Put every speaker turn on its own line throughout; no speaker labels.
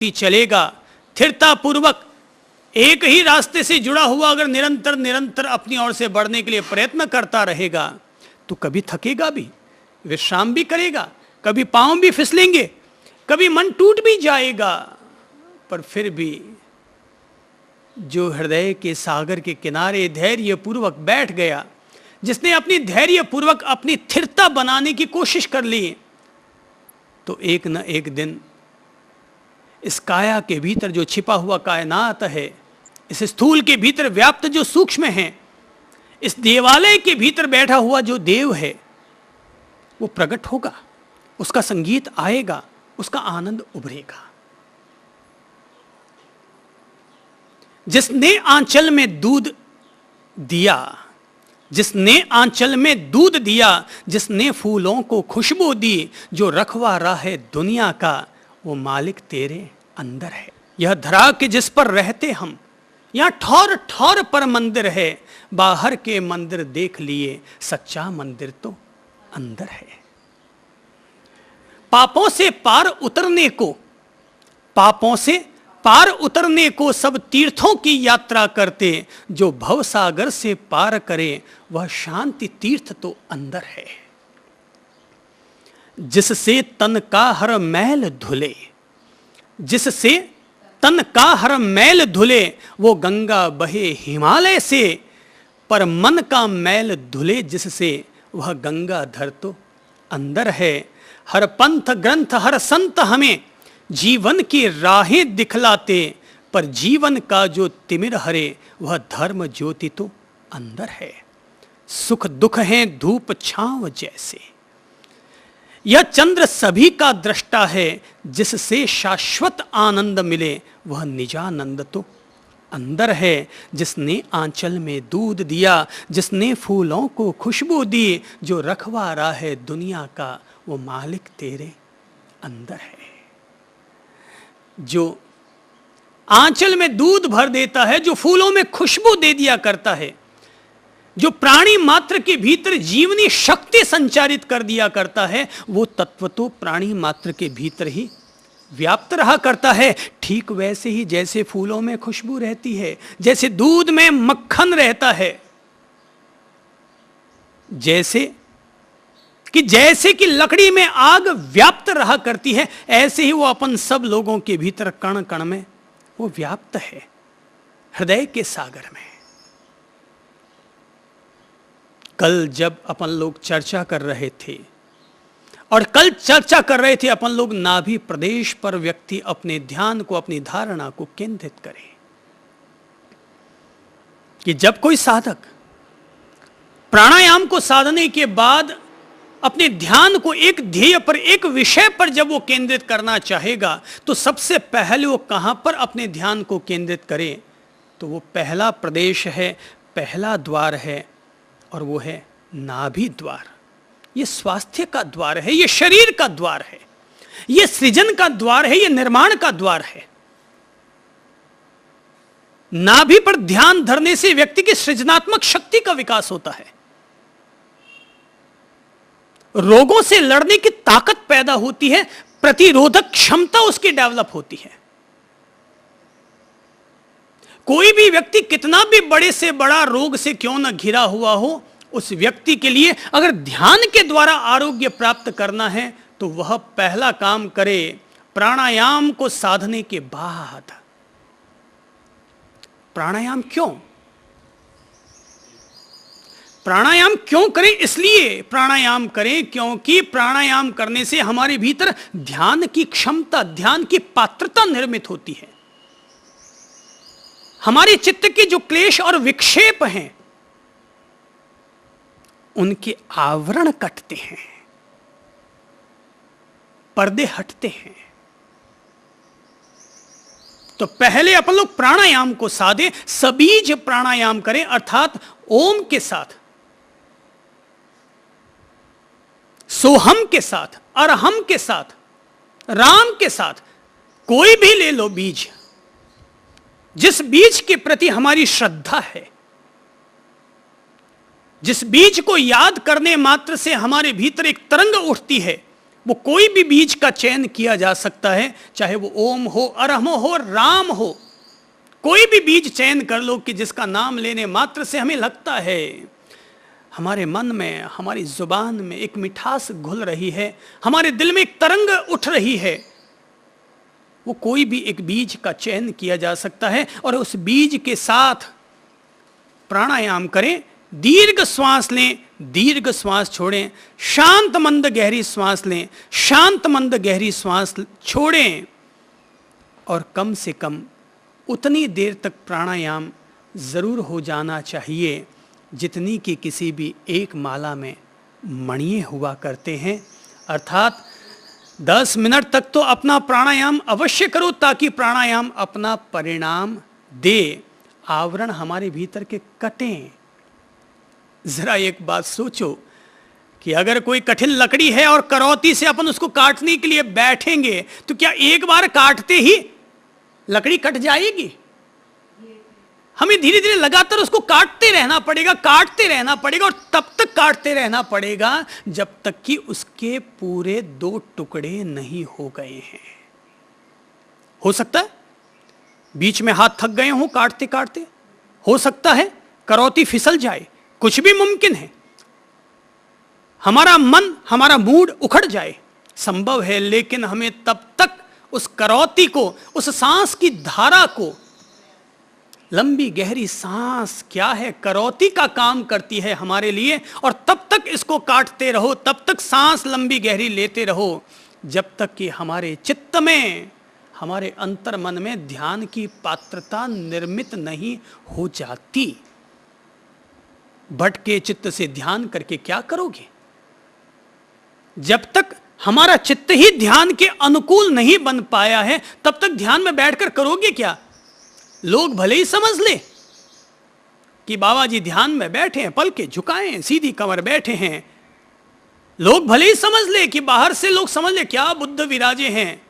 चलेगा स्थिरता पूर्वक एक ही रास्ते से जुड़ा हुआ अगर निरंतर निरंतर अपनी ओर से बढ़ने के लिए प्रयत्न करता रहेगा तो कभी थकेगा भी, विश्राम भी करेगा, कभी पांव भी फिसलेंगे, कभी मन टूट भी जाएगा, पर फिर भी जो हृदय के सागर के किनारे धैर्य पूर्वक बैठ गया, जिसने अपनी धैर्य पूर्वक अपनी स्थिरता बनाने की कोशिश कर ली, तो एक न एक दिन इस काया के भीतर जो छिपा हुआ कायनात है, इस स्थूल के भीतर व्याप्त जो सूक्ष्म है, इस देवालय के भीतर बैठा हुआ जो देव है, वो प्रकट होगा, उसका संगीत आएगा, उसका आनंद उभरेगा। जिसने आंचल में दूध दिया, जिसने आंचल में दूध दिया, जिसने फूलों को खुशबू दी, जो रखवारा है दुनिया का, वो मालिक तेरे अंदर है। यह धरा के जिस पर रहते हम, यहां ठौर ठौर पर मंदिर है, बाहर के मंदिर देख लिए, सच्चा मंदिर तो अंदर है। पापों से पार उतरने को, पापों से पार उतरने को सब तीर्थों की यात्रा करते, जो भव सागर से पार करे वह शांति तीर्थ तो अंदर है। जिससे तन का हर मैल धुले, जिससे तन का हर मैल धुले, वो गंगा बहे हिमालय से, पर मन का मैल धुले जिससे, वह गंगाधर तो अंदर है। हर पंथ ग्रंथ हर संत हमें जीवन की राहें दिखलाते, पर जीवन का जो तिमिर हरे, वह धर्म ज्योति तो अंदर है। सुख दुख हैं धूप छांव जैसे, यह चंद्र सभी का दृष्टा है, जिससे शाश्वत आनंद मिले, वह निजानंद तो अंदर है। जिसने आंचल में दूध दिया, जिसने फूलों को खुशबू दी, जो रखवारा है दुनिया का, वो मालिक तेरे अंदर है। जो आंचल में दूध भर देता है, जो फूलों में खुशबू दे दिया करता है, जो प्राणी मात्र के भीतर जीवनी शक्ति संचारित कर दिया करता है, वो तत्व तो प्राणी मात्र के भीतर ही व्याप्त रहा करता है। ठीक वैसे ही जैसे फूलों में खुशबू रहती है, जैसे दूध में मक्खन रहता है, जैसे कि लकड़ी में आग व्याप्त रहा करती है, ऐसे ही वो अपन सब लोगों के भीतर कण कण में वो व्याप्त है, हृदय के सागर में। कल जब अपन लोग चर्चा कर रहे थे, और कल चर्चा कर रहे थे अपन लोग नाभि प्रदेश पर व्यक्ति अपने ध्यान को, अपनी धारणा को केंद्रित करे, कि जब कोई साधक प्राणायाम को साधने के बाद अपने ध्यान को एक ध्येय पर, एक विषय पर जब वो केंद्रित करना चाहेगा, तो सबसे पहले वो कहां पर अपने ध्यान को केंद्रित करे, तो वो पहला प्रदेश है, पहला द्वार है, और वो है नाभि द्वार। ये स्वास्थ्य का द्वार है, ये शरीर का द्वार है, ये सृजन का द्वार है, ये निर्माण का द्वार है। नाभि पर ध्यान धरने से व्यक्ति की सृजनात्मक शक्ति का विकास होता है, रोगों से लड़ने की ताकत पैदा होती है, प्रतिरोधक क्षमता उसकी डेवलप होती है। कोई भी व्यक्ति कितना भी बड़े से बड़ा रोग से क्यों न घिरा हुआ हो, उस व्यक्ति के लिए अगर ध्यान के द्वारा आरोग्य प्राप्त करना है, तो वह पहला काम करे प्राणायाम को साधने के बाद। प्राणायाम क्यों? प्राणायाम क्यों करें? इसलिए प्राणायाम करें क्योंकि प्राणायाम करने से हमारे भीतर ध्यान की क्षमता, ध्यान की पात्रता निर्मित होती है। हमारे चित्त के जो क्लेश और विक्षेप हैं, उनके आवरण कटते हैं, पर्दे हटते हैं। तो पहले अपन लोग प्राणायाम को साधे, सबीज प्राणायाम करें, अर्थात ओम के साथ, सोहम के साथ, अरहम के साथ, राम के साथ, कोई भी ले लो बीज, जिस बीज के प्रति हमारी श्रद्धा है, जिस बीज को याद करने मात्र से हमारे भीतर एक तरंग उठती है, वो कोई भी बीज का चयन किया जा सकता है, चाहे वो ओम हो, अरहम हो, राम हो, कोई भी बीज चयन कर लो कि जिसका नाम लेने मात्र से हमें लगता है हमारे मन में, हमारी जुबान में एक मिठास घुल रही है, हमारे दिल में एक तरंग उठ रही है, वो कोई भी एक बीज का चयन किया जा सकता है। और उस बीज के साथ प्राणायाम करें, दीर्घ श्वास लें, दीर्घ श्वास छोड़ें, शांत मंद गहरी श्वास लें, शांत मंद गहरी श्वास छोड़ें, और कम से कम उतनी देर तक प्राणायाम जरूर हो जाना चाहिए जितनी कि किसी भी एक माला में मणिये हुआ करते हैं। अर्थात 10 मिनट तक तो अपना प्राणायाम अवश्य करो ताकि प्राणायाम अपना परिणाम दे, आवरण हमारे भीतर के कटें। जरा एक बात सोचो कि अगर कोई कठिन लकड़ी है और करौती से अपन उसको काटने के लिए बैठेंगे तो क्या एक बार काटते ही लकड़ी कट जाएगी? हमें धीरे धीरे लगातार उसको काटते रहना पड़ेगा, काटते रहना पड़ेगा, और तब तक काटते रहना पड़ेगा जब तक कि उसके पूरे 2 टुकड़े नहीं हो गए हैं। हो सकता है बीच में हाथ थक गए हों काटते काटते, हो सकता है करौती फिसल जाए, कुछ भी मुमकिन है, हमारा मन, हमारा मूड उखड़ जाए, संभव है। लेकिन हमें तब तक उस करौती को, उस सांस की धारा को, लंबी गहरी सांस क्या है, करौती का काम करती है हमारे लिए, और तब तक इसको काटते रहो, तब तक सांस लंबी गहरी लेते रहो, जब तक कि हमारे चित्त में, हमारे अंतर मन में ध्यान की पात्रता निर्मित नहीं हो जाती। भटके चित्त से ध्यान करके क्या करोगे? जब तक हमारा चित्त ही ध्यान के अनुकूल नहीं बन पाया है, तब तक ध्यान में बैठकर करोगे क्या? लोग भले ही समझ ले कि बाबा जी ध्यान में बैठे हैं, पलके झुकाए हैं, सीधी कमर बैठे हैं, लोग भले ही समझ ले कि बाहर से लोग समझ ले क्या बुद्ध विराजे हैं,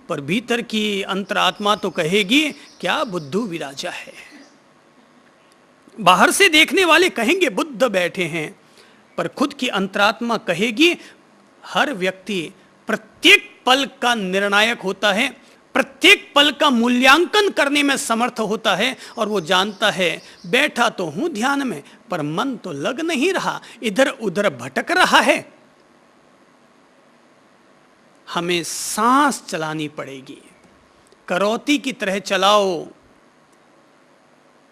पर भीतर की अंतरात्मा तो कहेगी क्या बुद्धू विराजा है। बाहर से देखने वाले कहेंगे बुद्ध बैठे हैं, पर खुद की अंतरात्मा कहेगी हर व्यक्ति प्रत्येक पल का निर्णायक होता है, प्रत्येक पल का मूल्यांकन करने में समर्थ होता है, और वो जानता है बैठा तो हूं ध्यान में पर मन तो लग नहीं रहा, इधर उधर भटक रहा है। हमें सांस चलानी पड़ेगी, करौती की तरह चलाओ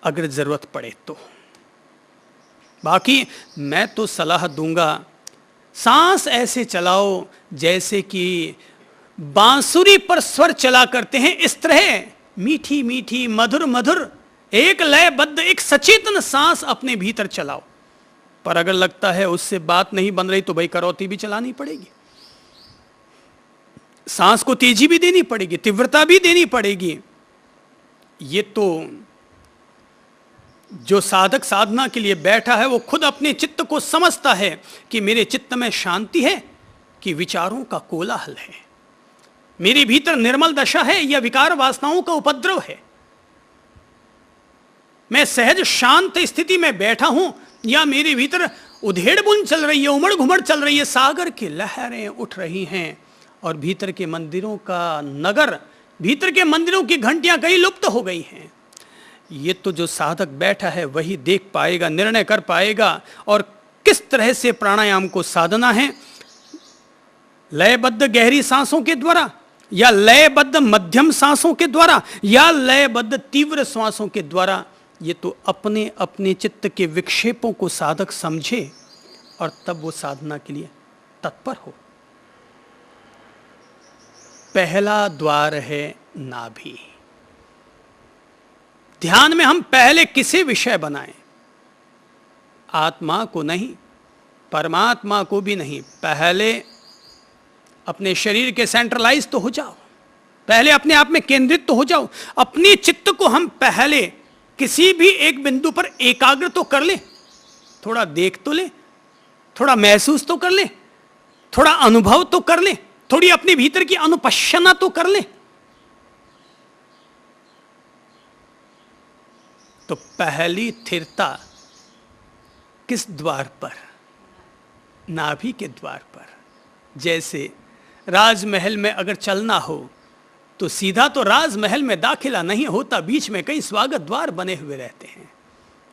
अगर जरूरत पड़े तो। बाकी मैं तो सलाह दूंगा सांस ऐसे चलाओ जैसे कि बांसुरी पर स्वर चला करते हैं, इस तरह मीठी मीठी मधुर मधुर एक लयबद्ध एक सचेतन सांस अपने भीतर चलाओ। पर अगर लगता है उससे बात नहीं बन रही तो भाई करौती भी चलानी पड़ेगी, सांस को तेजी भी देनी पड़ेगी, तीव्रता भी देनी पड़ेगी। ये तो जो साधक साधना के लिए बैठा है वो खुद अपने चित्त को समझता है कि मेरे चित्त में शांति है कि विचारों का कोलाहल है, मेरे भीतर निर्मल दशा है या विकार वासनाओं का उपद्रव है, मैं सहज शांत स्थिति में बैठा हूं या मेरे भीतर उधेड़ बुन चल रही है, उमड़ घुमड़ चल रही है, सागर की लहरें उठ रही हैं और भीतर के मंदिरों का नगर, भीतर के मंदिरों की घंटियां कहीं लुप्त हो गई हैं। ये तो जो साधक बैठा है वही देख पाएगा, निर्णय कर पाएगा और किस तरह से प्राणायाम को साधना है, लयबद्ध गहरी सांसों के द्वारा या लयबद्ध मध्यम सांसों के द्वारा या लयबद्ध तीव्र श्वासों के द्वारा। ये तो अपने अपने चित्त के विक्षेपों को साधक समझे और तब वो साधना के लिए तत्पर हो। पहला द्वार है नाभि। ध्यान में हम पहले किसे विषय बनाएं? आत्मा को नहीं, परमात्मा को भी नहीं। पहले अपने शरीर के सेंट्रलाइज तो हो जाओ, पहले अपने आप में केंद्रित तो हो जाओ। अपने चित्त को हम पहले किसी भी एक बिंदु पर एकाग्र तो कर ले, थोड़ा देख तो ले, थोड़ा महसूस तो कर ले, थोड़ा अनुभव तो कर ले, थोड़ी अपने भीतर की अनुपश्यना तो कर ले। तो पहली स्थिरता किस द्वार पर? नाभि के द्वार पर। जैसे राजमहल में अगर चलना हो तो सीधा तो राजमहल में दाखिला नहीं होता, बीच में कई स्वागत द्वार बने हुए रहते हैं।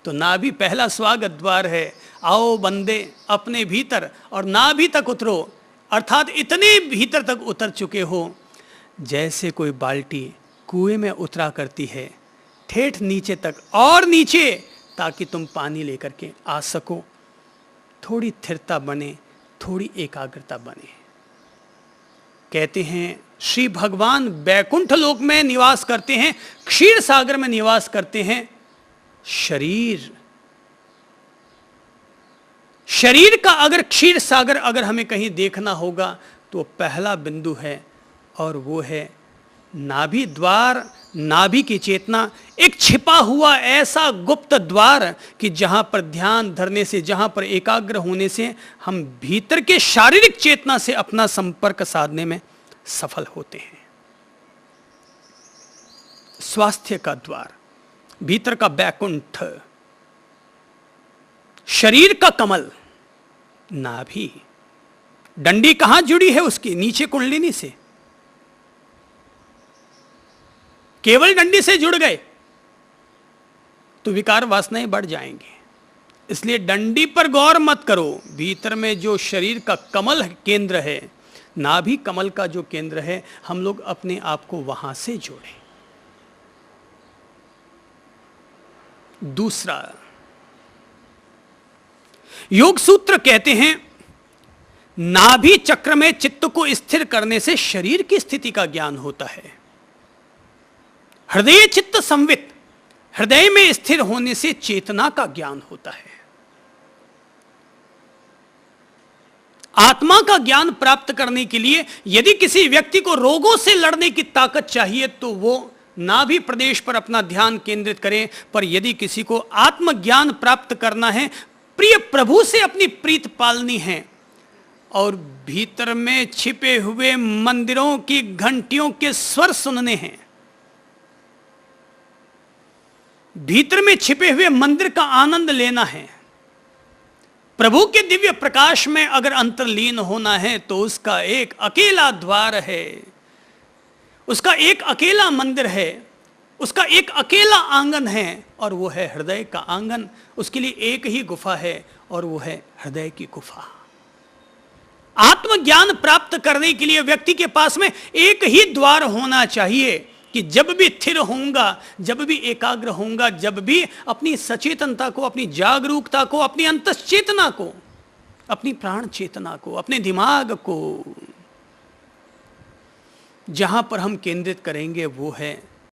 तो नाभि पहला स्वागत द्वार है। आओ बंदे अपने भीतर और नाभि तक उतरो, अर्थात इतने भीतर तक उतर चुके हो जैसे कोई बाल्टी कुएं में उतरा करती है, ठेठ नीचे तक और नीचे, ताकि तुम पानी लेकर के आ सको। थोड़ी स्थिरता बने, थोड़ी एकाग्रता बने। कहते हैं श्री भगवान बैकुंठ लोक में निवास करते हैं, क्षीर सागर में निवास करते हैं। शरीर का अगर क्षीर सागर अगर हमें कहीं देखना होगा तो पहला बिंदु है और वो है नाभि द्वार, नाभि की चेतना, एक छिपा हुआ ऐसा गुप्त द्वार कि जहां पर ध्यान धरने से, जहां पर एकाग्र होने से हम भीतर के शारीरिक चेतना से अपना संपर्क साधने में सफल होते हैं। स्वास्थ्य का द्वार, भीतर का बैकुंठ, शरीर का कमल, नाभि। डंडी कहां जुड़ी है उसकी? नीचे कुंडलिनी से। केवल डंडी से जुड़ गए तो विकार वासनाएं बढ़ जाएंगे। इसलिए डंडी पर गौर मत करो। भीतर में जो शरीर का कमल केंद्र है, नाभि कमल का जो केंद्र है, हम लोग अपने आप को वहां से जोड़ें। दूसरा, योग सूत्र कहते हैं नाभि चक्र में चित्त को स्थिर करने से शरीर की स्थिति का ज्ञान होता है। हृदय चित्त संवित, हृदय में स्थिर होने से चेतना का ज्ञान होता है। आत्मा का ज्ञान प्राप्त करने के लिए यदि किसी व्यक्ति को रोगों से लड़ने की ताकत चाहिए तो वो नाभि प्रदेश पर अपना ध्यान केंद्रित करे। पर यदि किसी को आत्मज्ञान प्राप्त करना है, प्रिय प्रभु से अपनी प्रीत पालनी है और भीतर में छिपे हुए मंदिरों की घंटियों के स्वर सुनने हैं, भीतर में छिपे हुए मंदिर का आनंद लेना है, प्रभु के दिव्य प्रकाश में अगर अंतर्लीन होना है, तो उसका एक अकेला द्वार है, उसका एक अकेला मंदिर है, उसका एक अकेला आंगन है और वो है हृदय का आंगन। उसके लिए एक ही गुफा है और वो है हृदय की गुफा। आत्मज्ञान प्राप्त करने के लिए व्यक्ति के पास में एक ही द्वार होना चाहिए कि जब भी स्थिर होऊंगा, जब भी एकाग्र होऊंगा, जब भी अपनी सचेतनता को, अपनी जागरूकता को, अपनी अंतश्चेतना को, अपनी प्राण चेतना को, अपने दिमाग को जहां पर हम केंद्रित करेंगे वो है